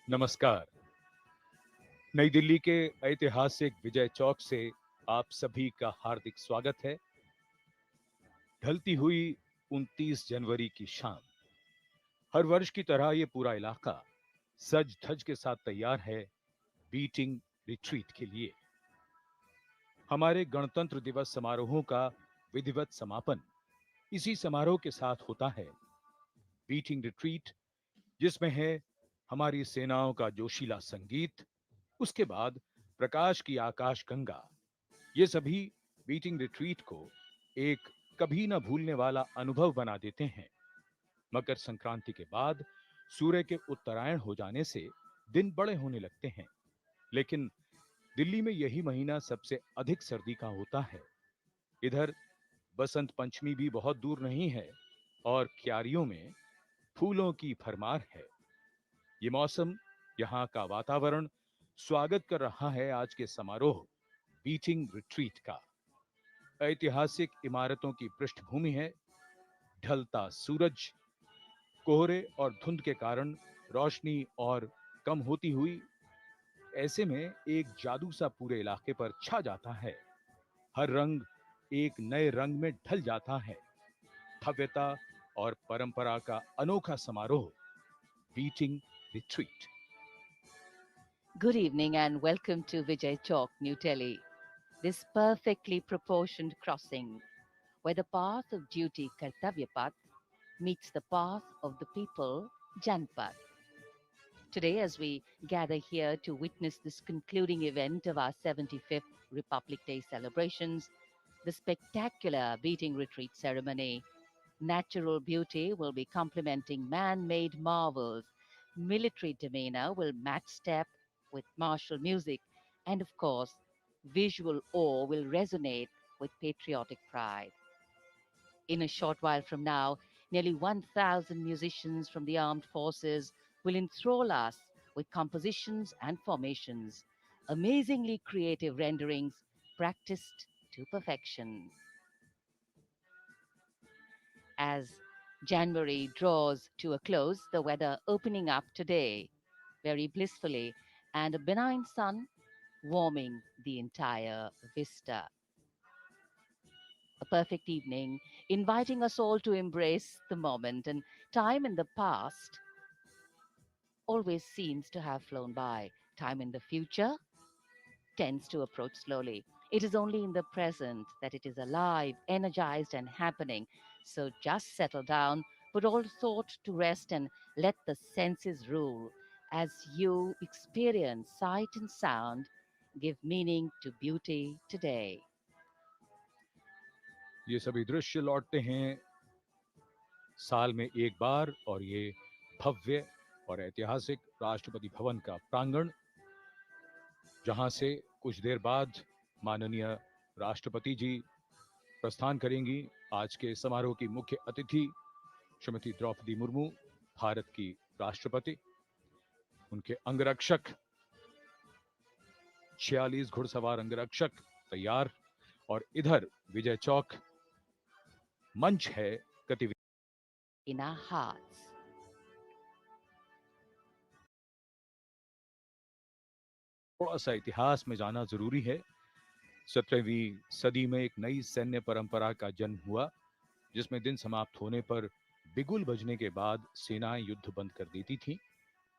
नमस्कार। नई दिल्ली के ऐतिहासिक विजय चौक से आप सभी का हार्दिक स्वागत है। ढलती हुई 29 जनवरी की शाम। हर वर्ष की तरह ये पूरा इलाका सज धज के साथ तैयार है बीटिंग रिट्रीट के लिए। हमारे गणतंत्र दिवस समारोहों का विधिवत समापन इसी समारोह के साथ होता है। बीटिंग रिट्रीट, जिसमें है हमारी सेनाओं का जोशीला संगीत, उसके बाद प्रकाश की आकाश गंगा। ये सभी बीटिंग रिट्रीट को एक कभी न भूलने वाला अनुभव बना देते हैं। मकर संक्रांति के बाद सूर्य के उत्तरायण हो जाने से दिन बड़े होने लगते हैं, लेकिन दिल्ली में यही महीना सबसे अधिक सर्दी का होता है। इधर बसंत पंचमी भी बहुत दूर नहीं है और क्यारियों में फूलों की भरमार है। ये मौसम, यहाँ का वातावरण स्वागत कर रहा है आज के समारोह बीटिंग रिट्रीट का। ऐतिहासिक इमारतों की पृष्ठभूमि है ढलता सूरज। कोहरे और धुंध के कारण रोशनी और कम होती हुई, ऐसे में एक जादू सा पूरे इलाके पर छा जाता है। हर रंग एक नए रंग में ढल जाता है। भव्यता और परंपरा का अनोखा समारोह beating retreat. Good evening and welcome to Vijay Chowk, New Delhi. This perfectly proportioned crossing, where the path of duty Kartavyapat meets the path of the people Janpat. Today, as we gather here to witness this concluding event of our 75th Republic Day celebrations, the spectacular beating retreat ceremony, natural beauty will be complementing man made marvels, military demeanor will match step with martial music, and of course, visual awe will resonate with patriotic pride. In a short while from now, nearly 1,000 musicians from the armed forces will enthrall us with compositions and formations, amazingly creative renderings practiced to perfection. As January draws to a close, the weather opening up today very blissfully, and a benign sun warming the entire vista. A perfect evening, inviting us all to embrace the moment, and time in the past always seems to have flown by. Time in the future tends to approach slowly. It is only in the present that it is alive, energized, and happening. So just settle down, put all thought to rest, and let the senses rule as you experience sight and sound. Give meaning to beauty today. ये सभी दृश्य लौटते हैं साल में एक बार, और ये भव्य और ऐतिहासिक राष्ट्रपति भवन का प्रांगण, जहां से कुछ देर बाद माननीय राष्ट्रपति जी प्रस्थान करेंगी। आज के समारोह की मुख्य अतिथि श्रीमती द्रौपदी मुर्मू, भारत की राष्ट्रपति। उनके अंगरक्षक, 46 घुड़सवार अंगरक्षक तैयार, और इधर विजय चौक मंच है गतिविधि। In our hearts. थोड़ा सा इतिहास में जाना जरूरी है। 17वीं सदी में एक नई सैन्य परंपरा का जन्म हुआ, जिसमें दिन समाप्त होने पर बिगुल बजने के बाद सेनाएं युद्ध बंद कर देती थीं।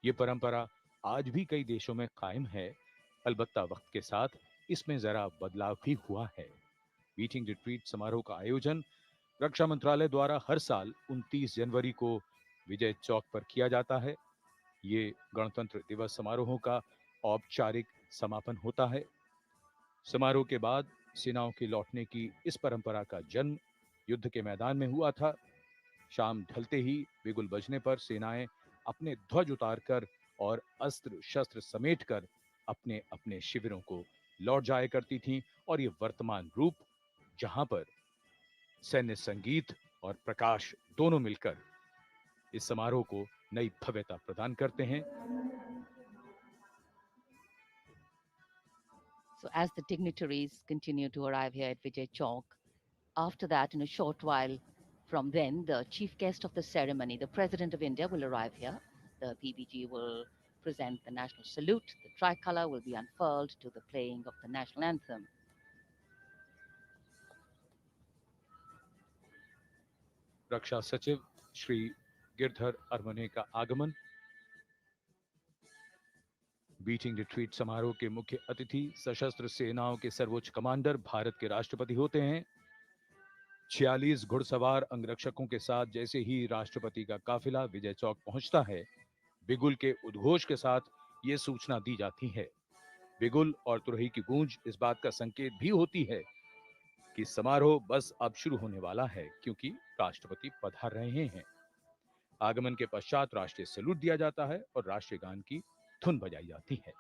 ये परंपरा आज भी कई देशों में कायम है, अलबत्ता वक्त के साथ इसमें जरा बदलाव भी हुआ है। बीटिंग रिट्रीट समारोह का आयोजन रक्षा मंत्रालय द्वारा हर साल 29 जनवरी को विजय चौक पर किया जाता है। ये गणतंत्र दिवस समारोहों का औपचारिक समापन होता है। समारोह के बाद सेनाओं के लौटने की इस परंपरा का जन्म युद्ध के मैदान में हुआ था। शाम ढलते ही बिगुल बजने पर सेनाएं अपने ध्वज उतारकर और अस्त्र शस्त्र समेटकर अपने अपने शिविरों को लौट जाया करती थीं, और ये वर्तमान रूप, जहां पर सैन्य संगीत और प्रकाश दोनों मिलकर इस समारोह को नई भव्यता प्रदान करते हैं। So, as the dignitaries continue to arrive here at Vijay Chowk, after that, in a short while from then, the chief guest of the ceremony, the President of India, will arrive here. The PBG will present the national salute, the tricolor will be unfurled to the playing of the national anthem. रक्षा सचिव श्री गिरधर अरमने का आगमन। Beating retreat समारोह के मुख्य अतिथि सशस्त्र सेनाओं के सर्वोच्च कमांडर भारत के राष्ट्रपति होते हैं। 46 घुड़सवार अंगरक्षकों के साथ जैसे ही राष्ट्रपति का काफिला विजय चौक पहुंचता है, बिगुल के उद्घोष के साथ ये सूचना दी जाती है। बिगुल और तुरही की गूंज इस बात का संकेत भी होती है कि समारोह बस अब शुरू होने वाला है, क्योंकि राष्ट्रपति पधार रहे हैं। आगमन के पश्चात राष्ट्रीय सैल्यूट दिया जाता है और राष्ट्रीय गान की धुन बजाई जाती है।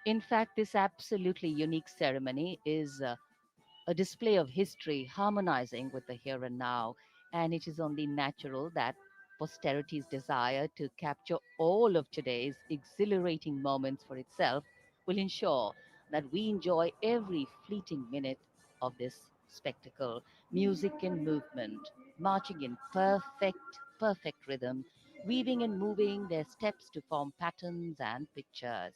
In fact, this absolutely unique ceremony is a display of history harmonizing with the here and now, and it is only natural that posterity's desire to capture all of today's exhilarating moments for itself will ensure that we enjoy every fleeting minute of this spectacle. Music and movement, marching in perfect rhythm, weaving and moving their steps to form patterns and pictures,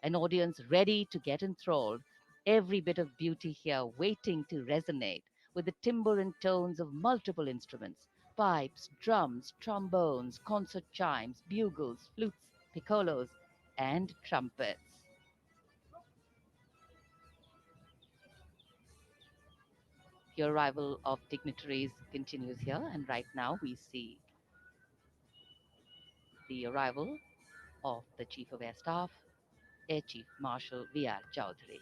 an audience ready to get enthralled, every bit of beauty here waiting to resonate with the timbre and tones of multiple instruments: pipes, drums, trombones, concert chimes, bugles, flutes, piccolos, and trumpets. The arrival of dignitaries continues here, and right now we see the arrival of the Chief of Air Staff, Air Chief Marshal V.R. Chowdhury.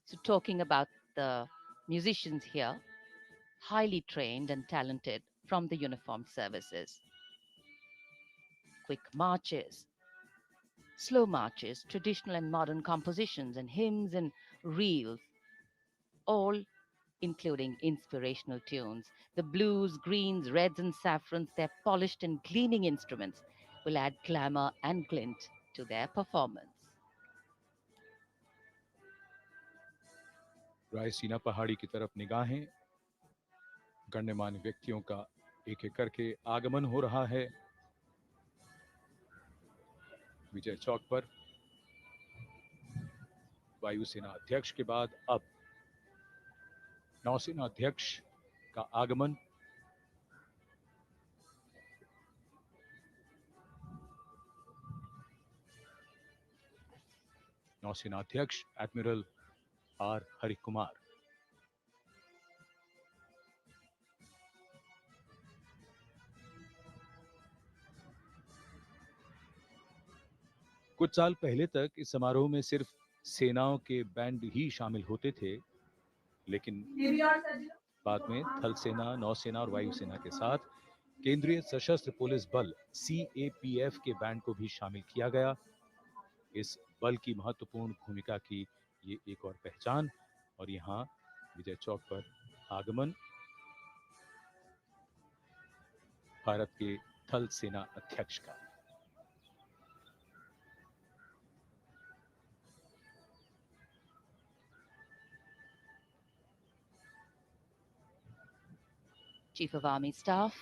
So, talking about the musicians here, highly trained and talented from the uniformed services. Quick marches, slow marches, traditional and modern compositions, and hymns and reels, all including inspirational tunes. The blues, greens, reds, and saffrons, their polished and gleaming instruments, will add glamour and glint to their performance. Raisina पहाड़ी की तरफ निगाहें, गण्यमान्य व्यक्तियों का एक एक करके आगमन हो रहा है विजय चौक पर। वायुसेना अध्यक्ष के बाद अब नौसेना अध्यक्ष का आगमन। नौसेना अध्यक्ष एडमिरल आर हरिकुमार। कुछ साल पहले तक इस समारोह में सिर्फ सेनाओं के बैंड ही शामिल होते थे, लेकिन बाद में थल सेना, नौसेना और वायुसेना के साथ केंद्रीय सशस्त्र पुलिस बल CAPF के बैंड को भी शामिल किया गया। इस बल की महत्वपूर्ण भूमिका की ये एक और पहचान। और यहाँ विजय चौक पर आगमन भारत के थल सेना अध्यक्ष का। Chief of Army Staff,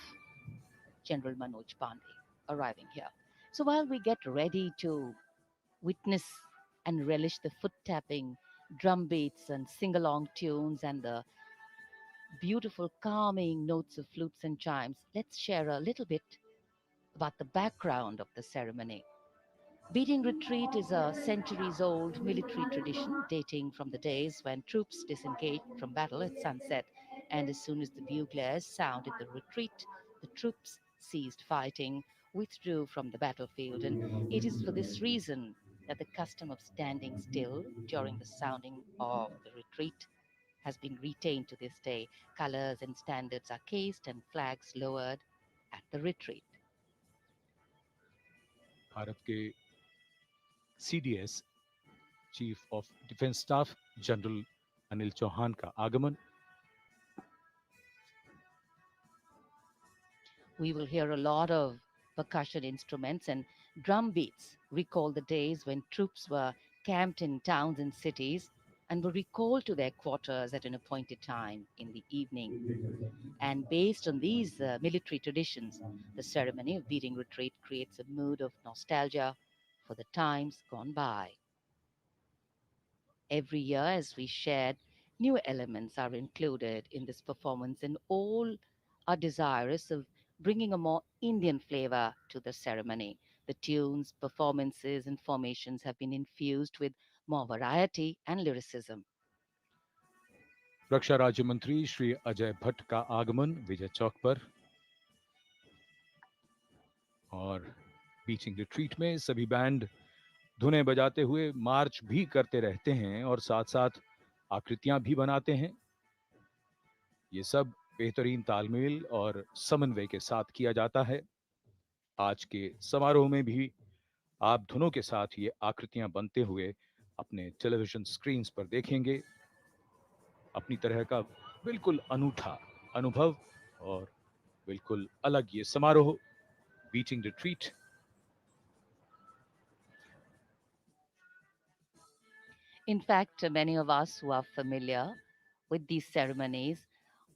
General Manoj Pandey, arriving here. So while we get ready to witness and relish the foot tapping, drum beats, and sing along tunes and the beautiful, calming notes of flutes and chimes, let's share a little bit about the background of the ceremony. Beating retreat is a centuries old military tradition dating from the days when troops disengaged from battle at sunset, and as soon as the bugles sounded the retreat, the troops ceased fighting, withdrew from the battlefield, and it is for this reason that the custom of standing still during the sounding of the retreat has been retained to this day. Colors and standards are cased and flags lowered at the retreat. Bharat के CDS chief of defence staff general Anil Chauhan का आगमन। We will hear a lot of percussion instruments and drum beats recall the days when troops were camped in towns and cities, and were recalled to their quarters at an appointed time in the evening. And based on these military traditions, the ceremony of beating retreat creates a mood of nostalgia for the times gone by. Every year, as we shared, new elements are included in this performance, and all are desirous of bringing a more Indian flavor to the ceremony. The tunes, performances, and formations have been infused with more variety and lyricism. रक्षा राज्य मंत्री श्री अजय भट्ट का आगमन विजय चौक पर, और bitching retreat में सभी band धुनें बजाते हुए मार्च भी करते रहते हैं और साथ साथ आकृतियां भी बनाते हैं। ये सब बेहतरीन तालमेल और समन्वय के साथ किया जाता है। आज के समारोह में भी आप धुनों के साथ ये आकृतियां बनते हुए अपने टेलीविजन स्क्रीन पर देखेंगे। अपनी तरह का बिल्कुल अनूठा अनुभव और बिल्कुल अलग ये समारोह, bitching retreat. In fact, many of us who are familiar with these ceremonies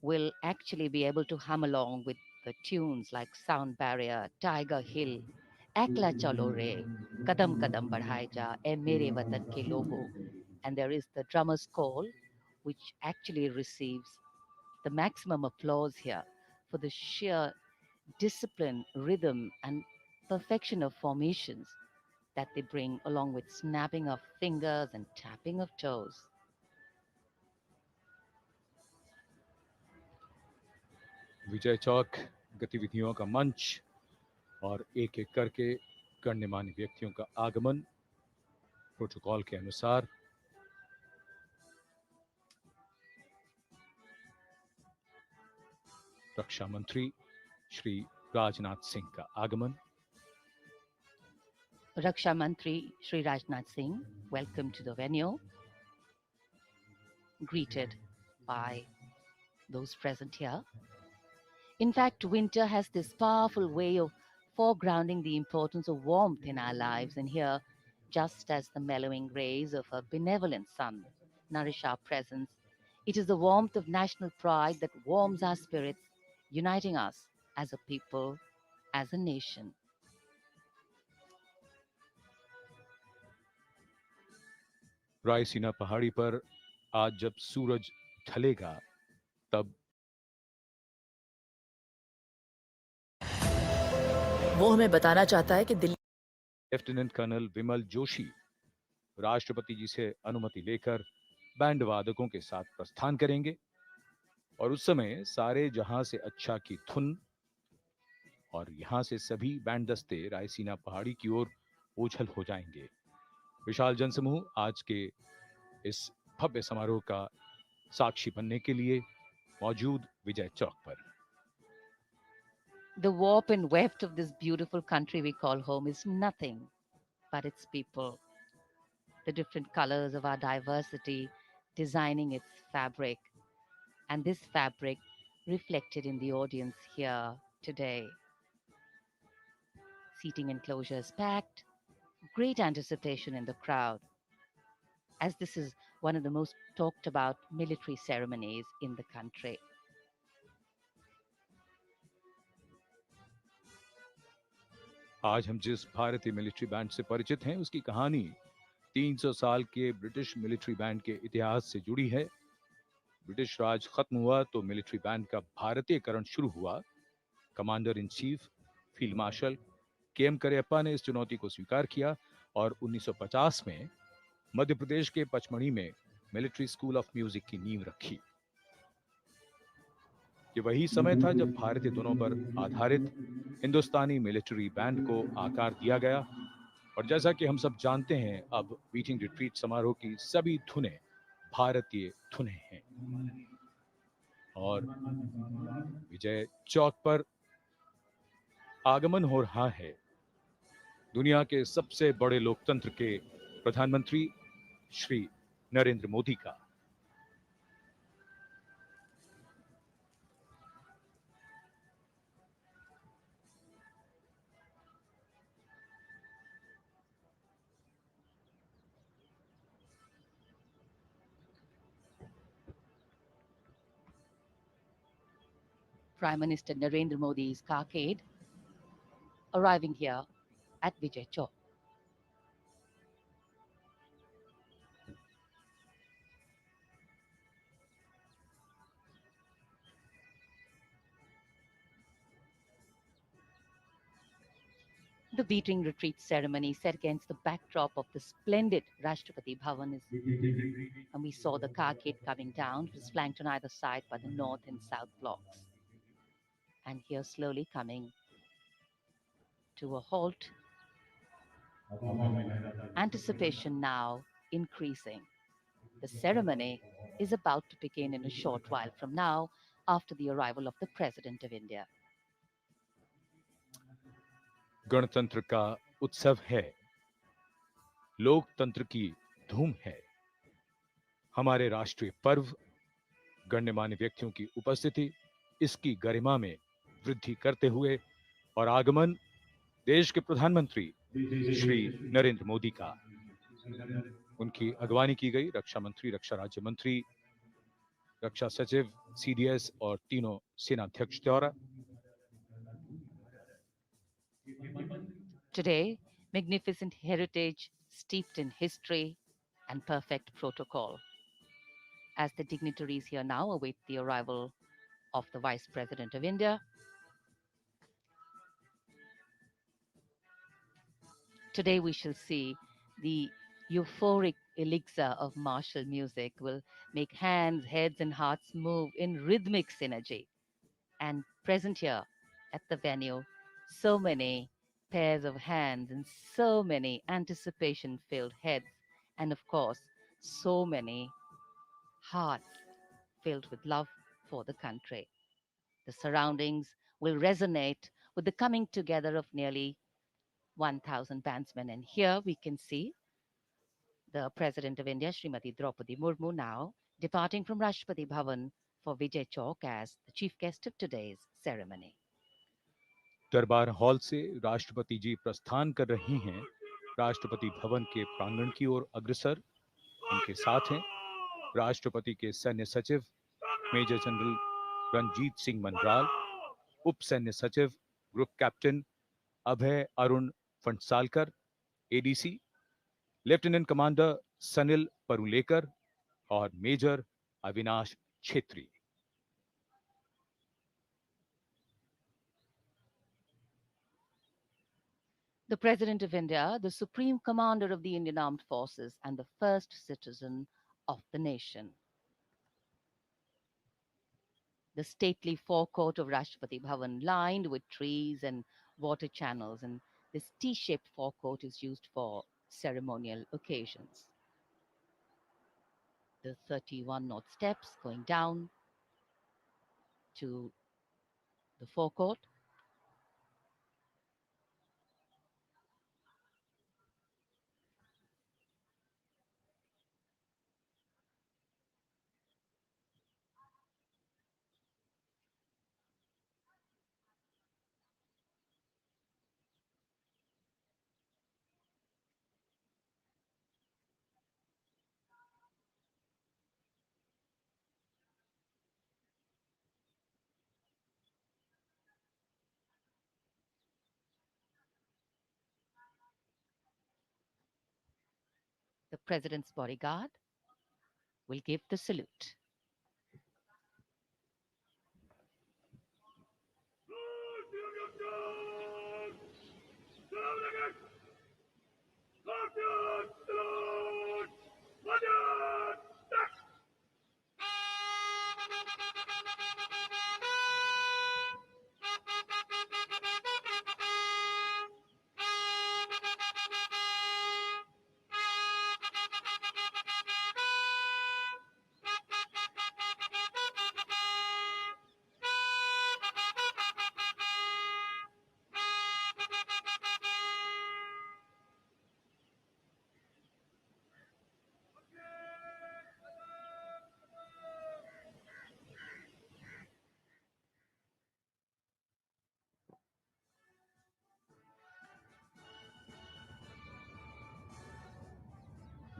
will actually be able to hum along with the tunes like Sound Barrier, Tiger Hill, Ekla Chalo Re, Kadam Kadam Badhai Ja, E Mere Watan Ke Logo. And there is the drummer's call, which actually receives the maximum applause here for the sheer discipline, rhythm, and perfection of formations that they bring, along with snapping of fingers and tapping of toes. Vijay Chowk गतिविधियों का मंच और एक एक करके गण्यमान्य व्यक्तियों का आगमन प्रोटोकॉल के अनुसार। रक्षा मंत्री श्री राजनाथ सिंह का आगमन। Raksha Mantri Sri Rajnath Singh, welcome to the venue, greeted by those present here. In fact, winter has this powerful way of foregrounding the importance of warmth in our lives, and here, just as the mellowing rays of a benevolent sun nourish our presence, it is the warmth of national pride that warms our spirits, uniting us as a people, as a nation. Raisina पहाड़ी पर आज जब सूरज ढलेगा तब वो हमें बताना चाहता है कि दिल्ली लेफ्टिनेंट कर्नल विमल जोशी राष्ट्रपति जी से अनुमति लेकर बैंड वादकों के साथ प्रस्थान करेंगे और उस समय सारे जहां से अच्छा की धुन और यहां से सभी बैंड दस्ते रायसीना पहाड़ी की ओर ओझल हो जाएंगे। विशाल जनसमूह आज के इस भव्य समारोह का साक्षी बनने के लिए मौजूद विजय चौक पर। The warp and weft of this beautiful country we call home is nothing but its people, the different colors of our diversity designing its fabric, and this fabric reflected in the audience here today. Seating enclosures packed, great anticipation in the crowd, as this is one of the most talked about military ceremonies in the country. आज हम जिस भारतीय military band से परिचित हैं उसकी कहानी 300 साल के ब्रिटिश मिलिट्री बैंड के इतिहास से जुड़ी है। ब्रिटिश राज खत्म हुआ तो मिलिट्री बैंड का भारतीयकरण शुरू हुआ। Commander in chief field marshal KM. Cariappa ने इस चुनौती को स्वीकार किया और 1950 में मध्य प्रदेश के पचमढ़ी में मिलिट्री स्कूल ऑफ म्यूजिक की नींव रखी। ये वही समय था जब भारतीय धुनों पर आधारित हिंदुस्तानी मिलिट्री बैंड को आकार दिया गया और जैसा कि हम सब जानते हैं अब बीटिंग रिट्रीट समारोह की सभी धुनें भारतीय धुनें हैं और विजय चौक पर आगमन हो रहा है दुनिया के सबसे बड़े लोकतंत्र के प्रधानमंत्री श्री नरेंद्र मोदी का। Prime Minister Narendra Modi's carcade arriving here at Vijay Chowk. The beating retreat ceremony set against the backdrop of the splendid Rashtrapati Bhavan is, and we saw the carcade coming down. It was flanked on either side by the north and south blocks. And here slowly coming to a halt, anticipation now increasing. The ceremony is about to begin in a short while from now after the arrival of the President of India. गणतंत्र का उत्सव है, लोकतंत्र की धूम है। हमारे राष्ट्रीय पर्व, गण्यमान्य व्यक्तियों की उपस्थिति इसकी गरिमा में वृद्धि करते हुए और आगमन देश के प्रधानमंत्री श्री नरेंद्र मोदी का, उनकी अगवानी की गई रक्षा मंत्री, रक्षा राज्य मंत्री, रक्षा सचिव, सीडीएस और तीनों सेनाध्यक्ष द्वारा। Today, magnificent heritage steeped in history and perfect protocol. As the dignitaries here now await the arrival of the Vice President of India, today we shall see the euphoric elixir of martial music will make hands, heads, and hearts move in rhythmic synergy. And present here at the venue, so many pairs of hands and so many anticipation filled heads, and of course, so many hearts filled with love for the country. The surroundings will resonate with the coming together of nearly 1,000 bandsmen. And here we can see the President of India, Srimati Droupadi Murmu, now departing from Rashtrapati Bhavan for Vijay Chowk as the chief guest of today's ceremony. दरबार hall से राष्ट्रपति जी प्रस्थान कर रहे हैं। राष्ट्रपति भवन के प्रांगण की ओर अग्रसर उनके साथ हैं राष्ट्रपति के सैन्य सचिव मेजर जनरल रणजीत सिंह मनराल, उप सैन्य सचिव group captain Abhay Arun Phandsalkar, ADC lieutenant commander Sanil Parulekar और major Avinash Chhetri. The President of India, the Supreme Commander of the Indian Armed Forces, and the first citizen of the nation. The stately forecourt of Rashtrapati Bhavan, lined with trees and water channels, and this T-shaped forecourt is used for ceremonial occasions. The 31 north steps going down to the forecourt. The President's bodyguard will give the salute.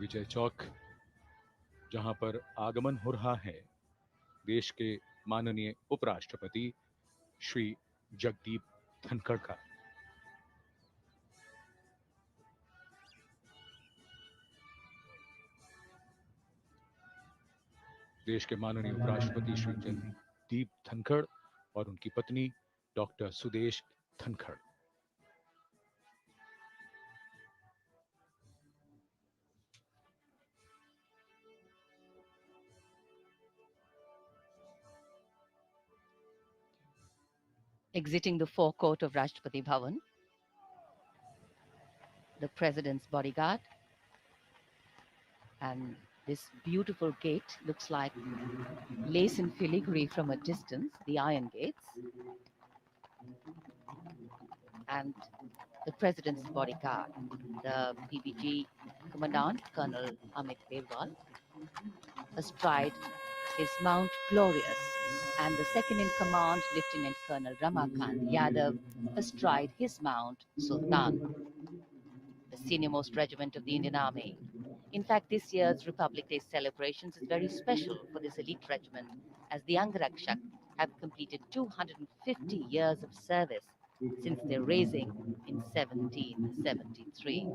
Vijay Chowk, जहां पर आगमन हो रहा है देश के माननीय उपराष्ट्रपति श्री जगदीप धनखड़ का। देश के माननीय उपराष्ट्रपति श्री जगदीप धनखड़ और उनकी पत्नी doctor Sudesh Dhankhar. Exiting the forecourt of Rashtrapati Bhavan, the president's bodyguard, and this beautiful gate looks like lace and filigree from a distance, the iron gates. And the president's bodyguard, the PBG Commandant Colonel Amit Berwal, astride his Mount Glorious, and the second in command, Lieutenant Colonel Ramakant Yadav, astride his Mount Sultan, the senior-most regiment of the Indian Army. In fact, this year's Republic Day celebrations is very special for this elite regiment, as the Angrakshak have completed 250 years of service since their raising in 1773.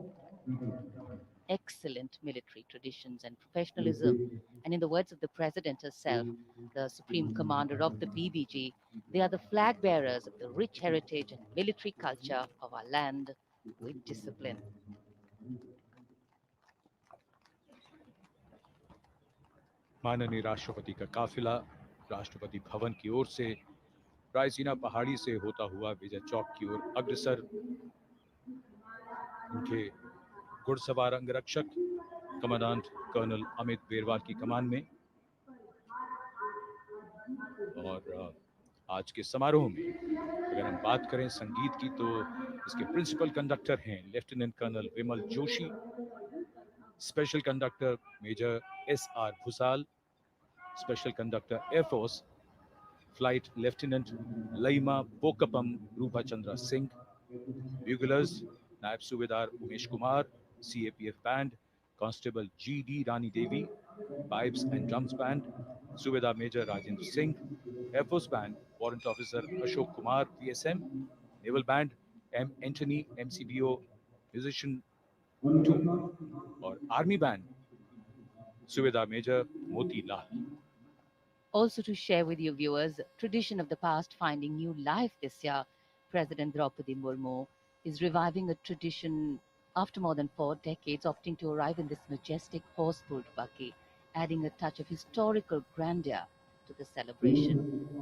Excellent military traditions and professionalism. And in the words of the President herself, the Supreme Commander of the PBG, they are the flag bearers of the rich heritage and military culture of our land with discipline. माननीय राष्ट्रपति का काफिला राष्ट्रपति भवन की ओर से रायसीना पहाड़ी से होता हुआ विजय चौक की ओर अग्रसर। उनके घुड़सवार अंगरक्षक कमांडेंट कर्नल अमित बेरवाल की कमान में। और आज के समारोह में अगर हम बात करें संगीत की, तो इसके प्रिंसिपल कंडक्टर हैं lieutenant colonel Vimal Joshi, special conductor major SR Bhusal, special conductor air force flight lieutenant Laima Bokpam Rupa Chandra Singh, buglers Naib Subedar Umesh Kumar, CAPF band constable GD Rani Devi, pipes and drums band Subedar major Rajendra Singh, air force band warrant officer Ashok Kumar VSM, naval band M Antony MCBO musician 2 और army band Subedar major Moti Lal. Also, to share with you viewers, tradition of the past finding new life this year, President Droupadi Murmu is reviving a tradition after more than 4 decades, opting to arrive in this majestic horse-pulled buggy, adding a touch of historical grandeur to the celebration.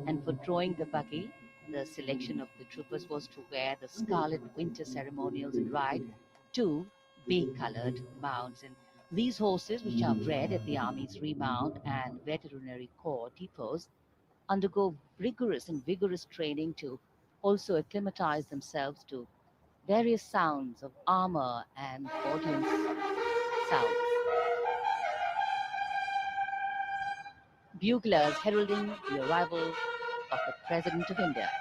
And for drawing the buggy, the selection of the troopers was to wear the scarlet winter ceremonials and ride 2 bay-colored mounts. And these horses, which are bred at the Army's remount and veterinary corps depots, undergo rigorous and vigorous training to also acclimatize themselves to various sounds of armor and audience sounds. Buglers heralding the arrival of the President of India.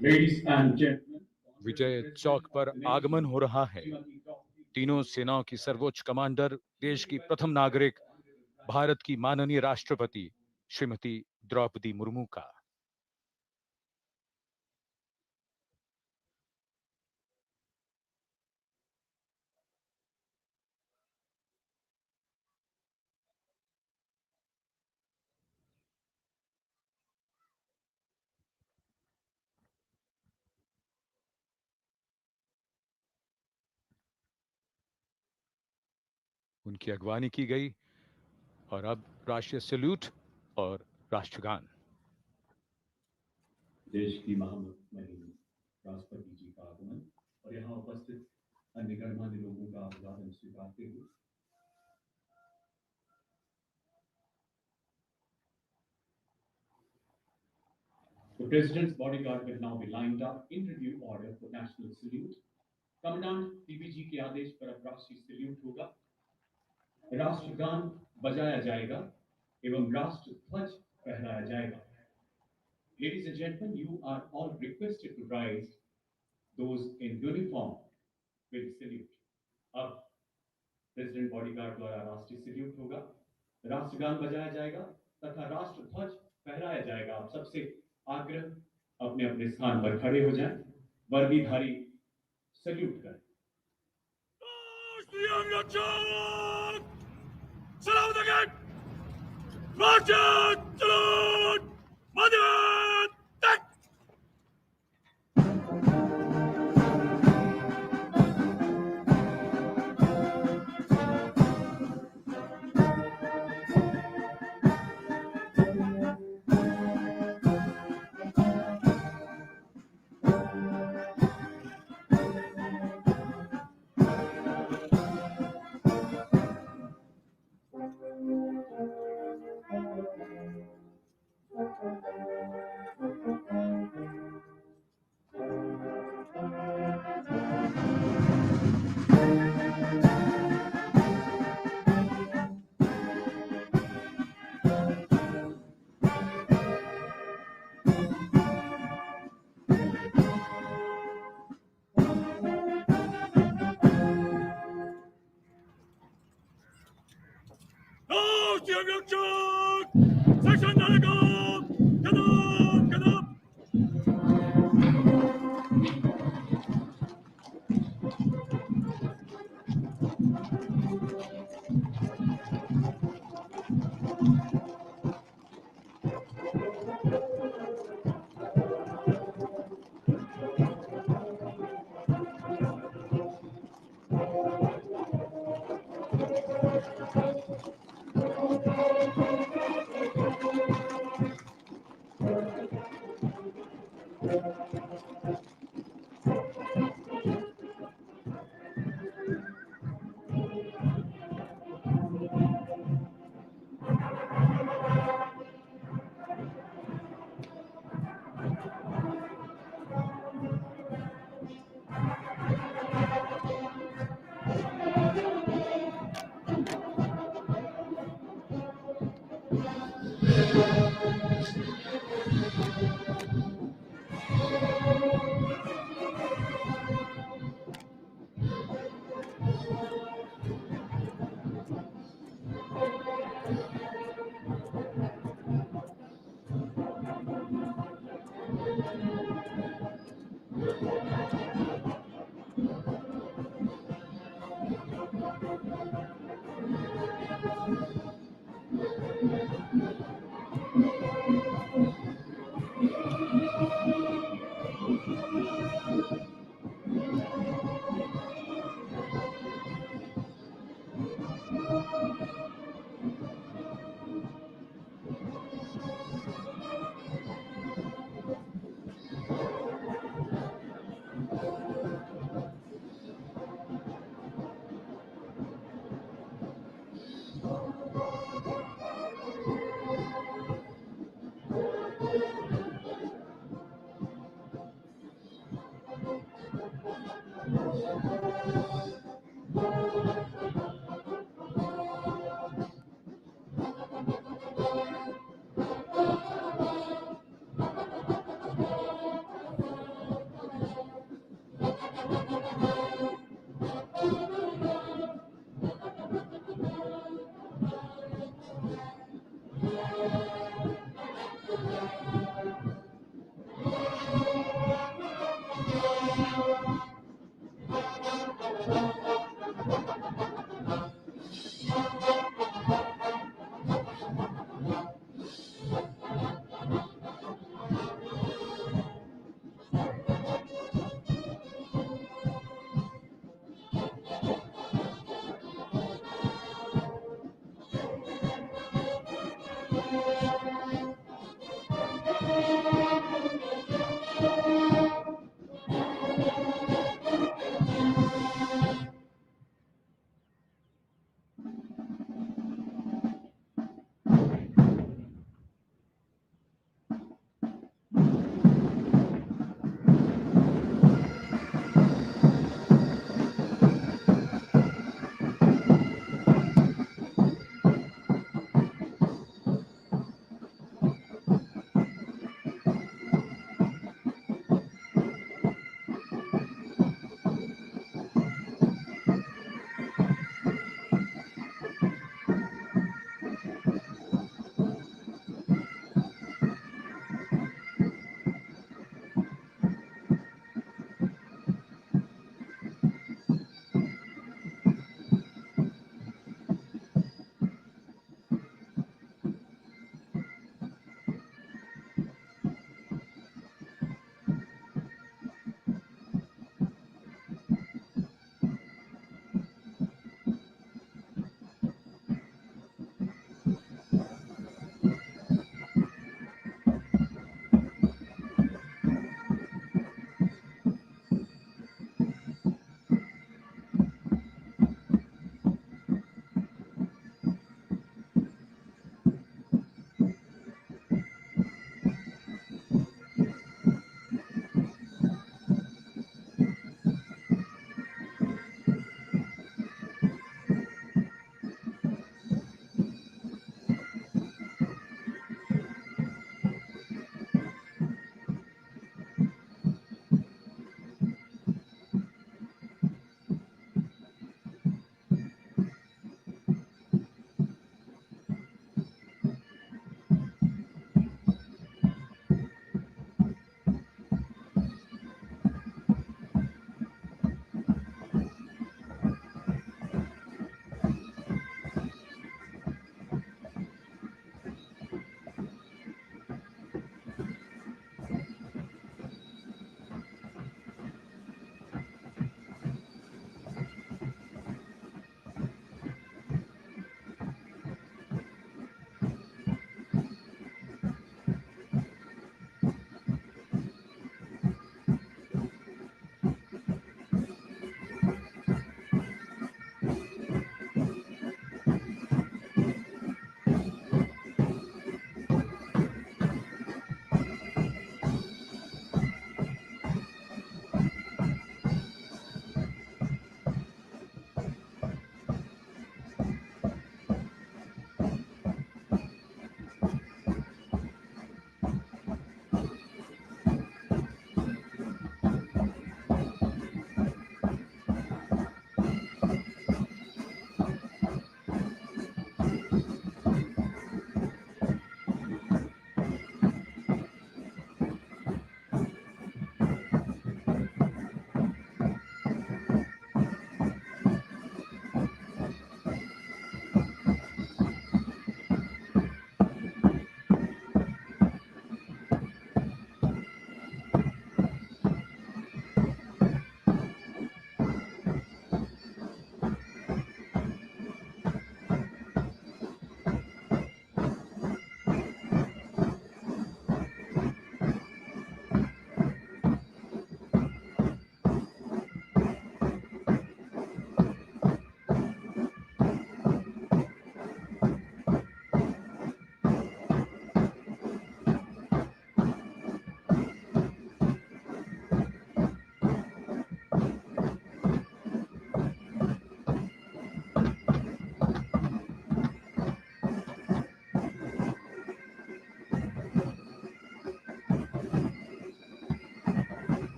Ladies and gentlemen, Vijay Chowk पर आगमन हो रहा है तीनों सेनाओं की सर्वोच्च commander, देश की प्रथम नागरिक, भारत की माननीय राष्ट्रपति श्रीमती द्रौपदी मुर्मू का। उनकी अगवानी की गई और अब राष्ट्रीय सैल्यूट और राष्ट्रगान। देश की महामहिम राष्ट्रपति जी का आगमन और यहाँ उपस्थित अन्य गणमान्य लोगों का अभिवादन स्वीकारते हुए The President's bodyguard will now be lined up in review order for national salute. Commandant TBG के आदेश पर अब राष्ट्रीय सैल्यूट होगा, राष्ट्रगान बजाया जाएगा एवं राष्ट्र ध्वज फहराया जाएगा। Ladies and gentlemen, you are all requested to rise. Those in uniform will salute. अब प्रेसिडेंट बॉडीगार्ड द्वारा राष्ट्रीय सैल्यूट होगा, राष्ट्रगान बजाया जाएगा तथा राष्ट्र ध्वज फहराया जाएगा। आप सबसे आग्रह अपने अपने स्थान पर खड़े हो जाएं, वर्दीधारी सैल्यूट करें।